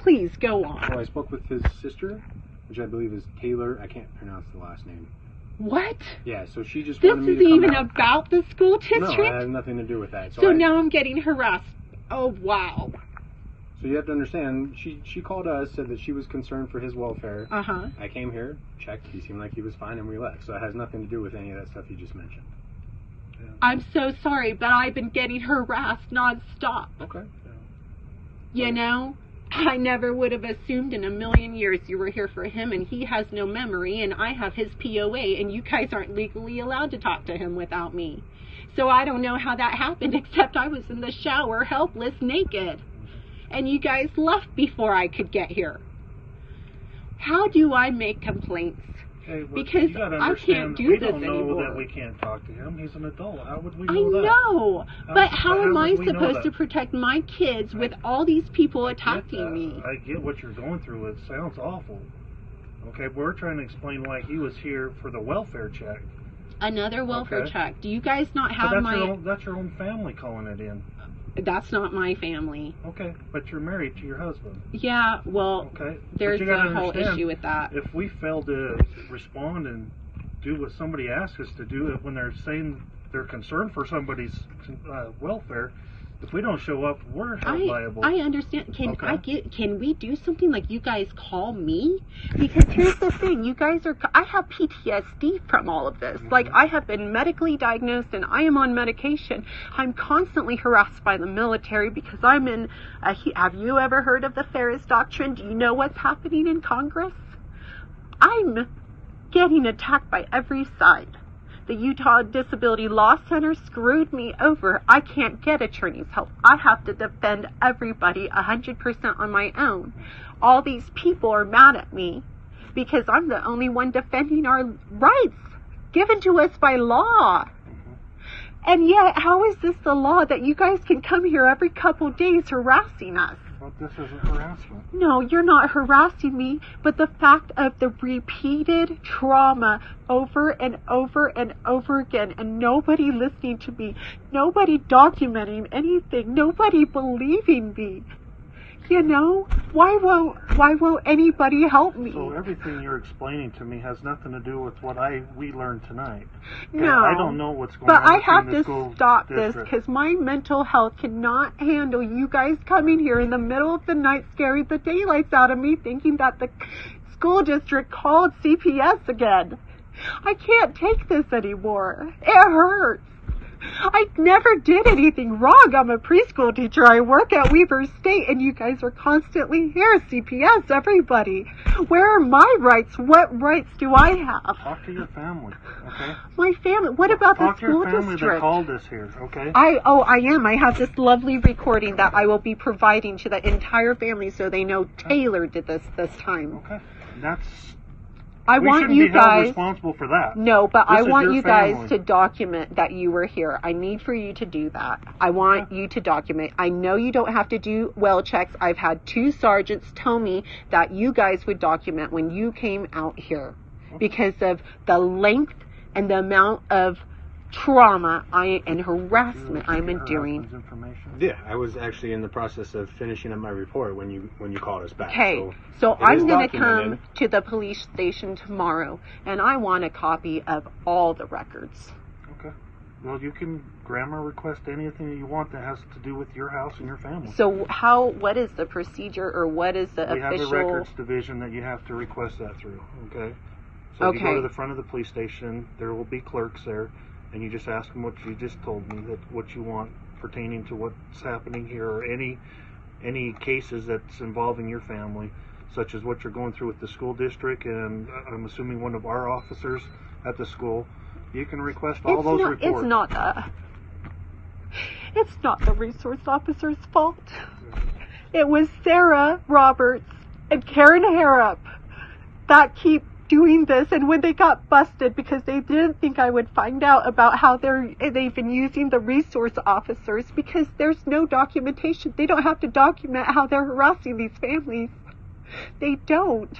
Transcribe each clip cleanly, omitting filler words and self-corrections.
Please, go on. Well, I spoke with his sister, which I believe is Taylor. I can't pronounce the last name. What? Yeah, so she just This wanted me is to come even out. about the school district? No, it has nothing to do with that. So now I'm getting harassed. Oh, wow. So you have to understand, she called us, said that she was concerned for his welfare. Uh-huh. I came here, checked, he seemed like he was fine, and we left. So it has nothing to do with any of that stuff you just mentioned. Yeah. I'm so sorry, but I've been getting harassed nonstop. Okay. You know? I never would have assumed in a million years you were here for him, and he has no memory, and I have his POA, and you guys aren't legally allowed to talk to him without me. So I don't know how that happened, except I was in the shower, helpless, naked. And you guys left before I could get here. How do I make complaints? Hey, Because I can't do this anymore. We don't know anymore. that we can't talk to him. He's an adult. How would we I know that? know, but how am I would we know supposed that? to protect my kids with all these people I get attacking that. me? I get what you're going through. It sounds awful. Okay, we're trying to explain why he was here for the welfare check. Another welfare Okay. check. Do you guys not But have that's your own family calling it in. That's not my family. Okay, but you're married to your husband. Yeah, well, Okay, there's but you gotta a whole understand, issue with that. If we fail to respond and do what somebody asks us to do, when they're saying they're concerned for somebody's welfare, if we don't show up, we're held liable. I understand. Okay. Can we do something like you guys call me? Because here's the thing, you guys I have PTSD from all of this. Like, I have been medically diagnosed and I am on medication. I'm constantly harassed by the military because I'm in have you ever heard of the Ferris Doctrine? Do you know what's happening in Congress? I'm getting attacked by every side. The Utah Disability Law Center screwed me over. I can't get attorney's help. I have to defend everybody 100% on my own. All these people are mad at me because I'm the only one defending our rights given to us by law. And yet, how is this the law that you guys can come here every couple days harassing us? But this isn't harassment. No, you're not harassing me, but the fact of the repeated trauma over and over and over again, and nobody listening to me, nobody documenting anything, nobody believing me. You know, why won't anybody help me? So everything you're explaining to me has nothing to do with what we learned tonight. Okay? No, I don't know what's going but on. I have between the to school stop this district. because my mental health cannot handle you guys coming here in the middle of the night scaring the daylights out of me thinking that the school district called CPS again. I can't take this anymore. It hurts. I never did anything wrong. I'm a preschool teacher. I work at Weaver State, and you guys are constantly here. CPS, everybody. Where are my rights? What rights do I have? Talk to your family, okay? My family. What about the Talk to school your family district? that called us here, okay? I am. I have this lovely recording that I will be providing to the entire family so they know Taylor did this time. Okay, that's. I we want shouldn't you be held guys. responsible for that. No, but This I is want your you guys family. to document that you were here. I need for you to do that. I want you to document. I know you don't have to do well checks. I've had 2 sergeants tell me that you guys would document when you came out here because of the length and the amount of trauma and harassment I'm enduring. Yeah, I was actually in the process of finishing up my report when you called us back. Okay, so it I'm is going to documented. come to the police station tomorrow, and I want a copy of all the records. Okay. Well, you can grammar request anything that you want that has to do with your house and your family. So what is the procedure, or what is the We official... have a records division that you have to request that through, okay? So if you go Okay. to the front of the police station, there will be clerks there, and you just ask them what you just told me, that what you want pertaining to what's happening here, or any cases that's involving your family, such as what you're going through with the school district, and I'm assuming one of our officers at the school. You can request all those reports. It's not the resource officer's fault. It was Sarah Roberts and Karen Harrop that keep doing this, and when they got busted because they didn't think I would find out about how they've been using the resource officers, because there's no documentation. They don't have to document how they're harassing these families. They don't.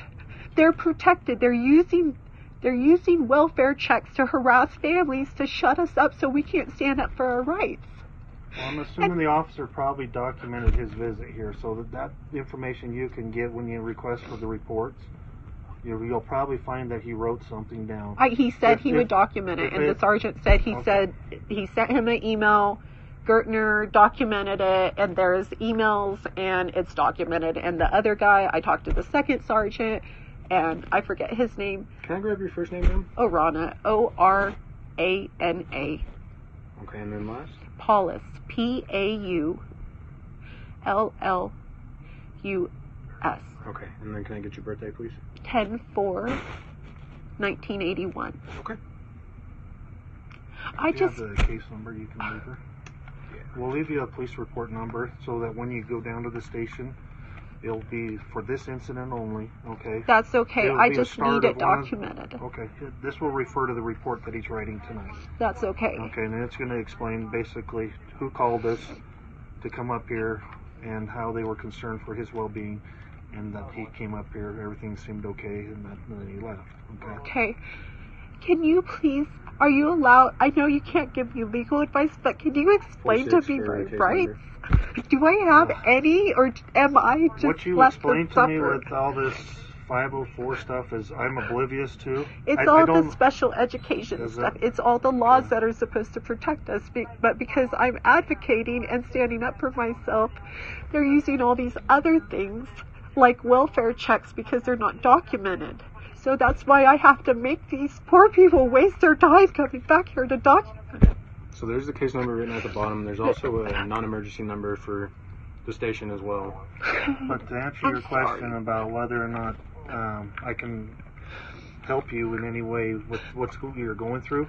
They're protected. They're using welfare checks to harass families to shut us up so we can't stand up for our rights. Well, I'm assuming the officer probably documented his visit here, so that information you can get when you request for the reports. You'll probably find that he wrote something down. He said he would document it, and the sergeant said said he sent him an email. Gertner documented it, and there's emails, and it's documented. And the other guy, I talked to the second sergeant, and I forget his name. Can I grab your first name, ma'am? Orana, Orana. Okay, and then last? Paulus, Paulllus. Okay, and then can I get your birthday, please? 10/4/1981. Okay. If you have the case number, you can leave her. Yeah. We'll leave you a police report number so that when you go down to the station, it'll be for this incident only, okay? That's okay. It'll I be a just start need of it one of- documented. Okay, this will refer to the report that he's writing tonight. That's okay. Okay, and it's going to explain basically who called us to come up here and how they were concerned for his well-being, and that he came up here, everything seemed okay, and then he left. Okay. Okay. Can you please, are you allowed, I know you can't give me legal advice, but can you explain to 46 me for my case rights? Do I have any, or am I just What you left explained to to me suffer? with all this 504 stuff is I'm oblivious to. It's I all don't, the special education Is stuff. it? It's all the laws that are supposed to protect us. But because I'm advocating and standing up for myself, they're using all these other things like welfare checks because they're not documented. So that's why I have to make these poor people waste their time coming back here to document it. So there's the case number written at the bottom. There's also a non-emergency number for the station as well. But to answer I'm your question sorry. about whether or not I can help you in any way with what school you're going through,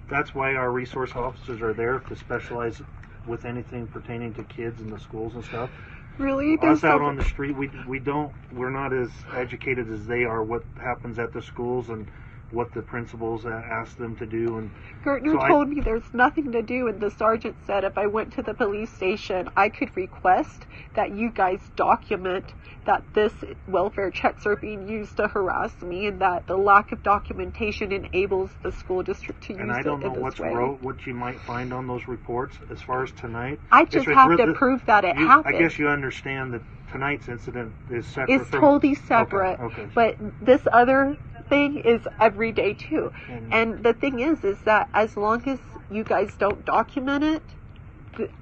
that's why our resource officers are there to specialize with anything pertaining to kids in the schools and stuff. Really? Us out on the street, we're not as educated as they are what happens at the schools and what the principals ask them to do. And Gertner so told me there's nothing to do, and the sergeant said if I went to the police station, I could request that you guys document that this welfare checks are being used to harass me, and that the lack of documentation enables the school district to use and I don't it know in what's this way. what you might find on those reports as far as tonight. I just It's have really- to prove that it I happened. guess you understand that tonight's incident is separate It's from... totally separate, Okay. but this other thing is every day too. And the thing is that as long as you guys don't document it,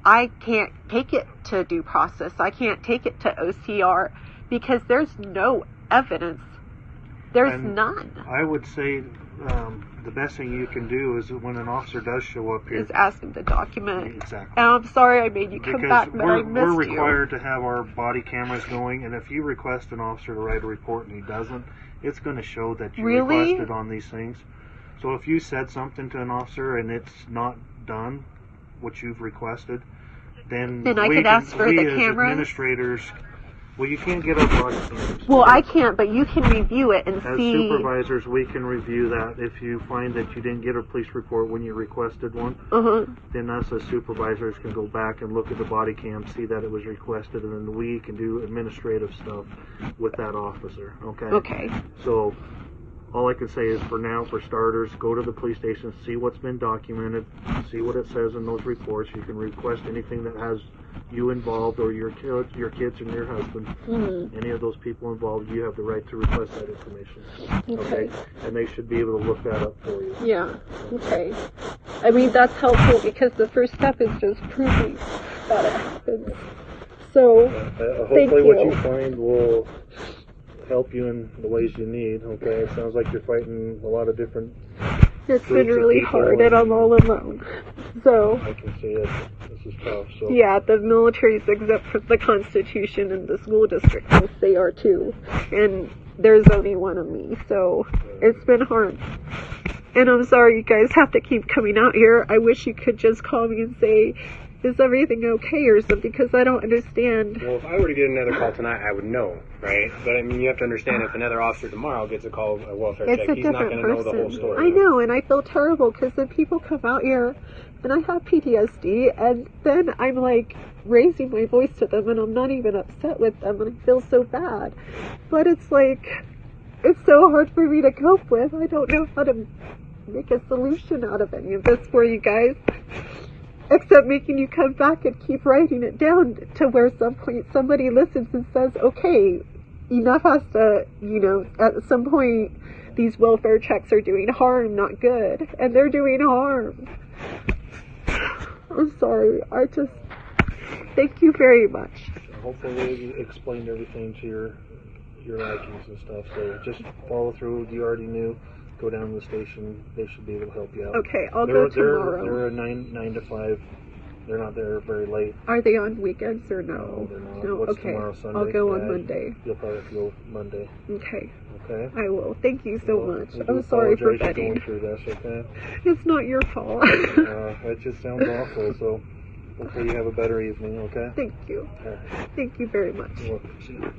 I can't take it to due process. I can't take it to OCR because there's no evidence. There's And none. I would say the best thing you can do is when an officer does show up here... Is ask them to document. Exactly. And I'm sorry I made you come Because back, but I we're missed required to have our body cameras going, and if you request an officer to write a report and he doesn't, it's going to show that you Really? requested on these things. So if you said something to an officer and it's not done, what you've requested, then I could ask for we the as cameras? administrators, well, you can't get our body cameras. Well, I can't, but you can review it and As see. supervisors, we can review that. If you find that you didn't get a police report when you requested one, then us as supervisors can go back and look at the body cam, see that it was requested, and then we can do administrative stuff with that officer. Okay? Okay. So all I can say is for now, for starters, go to the police station, see what's been documented, see what it says in those reports. You can request anything that has you involved or your kids and your husband. Any of those people involved, you have the right to request that information. Okay. And they should be able to look that up for you. Yeah, okay. I mean, that's helpful because the first step is just proving that it happened. So, thank Hopefully what you. you find will help you in the ways you need, okay? It sounds like you're fighting a lot of different... It's been groups of really people hard and I'm all alone. So, I can see it. This is tough, so... yeah, the military's exempt from the Constitution and the school district thinks they are too. And there's only one of me, so it's been hard. And I'm sorry you guys have to keep coming out here. I wish you could just call me and say, is everything okay or something, because I don't understand. Well, if I were to get another call tonight, I would know, right? But I mean, you have to understand if another officer tomorrow gets a call, a welfare It's check, a he's not different going to know the whole person. story. I know, and I feel terrible because the people come out here and I have PTSD, and then I'm like raising my voice to them and I'm not even upset with them and I feel so bad. But it's like, it's so hard for me to cope with. I don't know how to make a solution out of any of this for you guys. except making you come back and keep writing it down to where some point somebody listens and says, okay, enough has to, at some point these welfare checks are doing harm, not good, and they're doing harm. I'm sorry. Thank you very much. Hopefully you explained everything to your likings and stuff, so just follow through. You already knew. Go down to the station. They should be able to help you out. Okay, I'll go tomorrow. They're 9 to 5. They're not there very late. Are they on weekends or no? No, they're not. No, What's okay. tomorrow, Sunday? I'll go on Monday. You'll probably go Monday. Okay. Okay? I will. Thank you so much. We do I'm sorry for apologize betting. going through this, okay? It's not your fault. It just sounds awful, so hopefully you have a better evening, okay? Thank you. All right. Thank you very much. You're welcome. See you.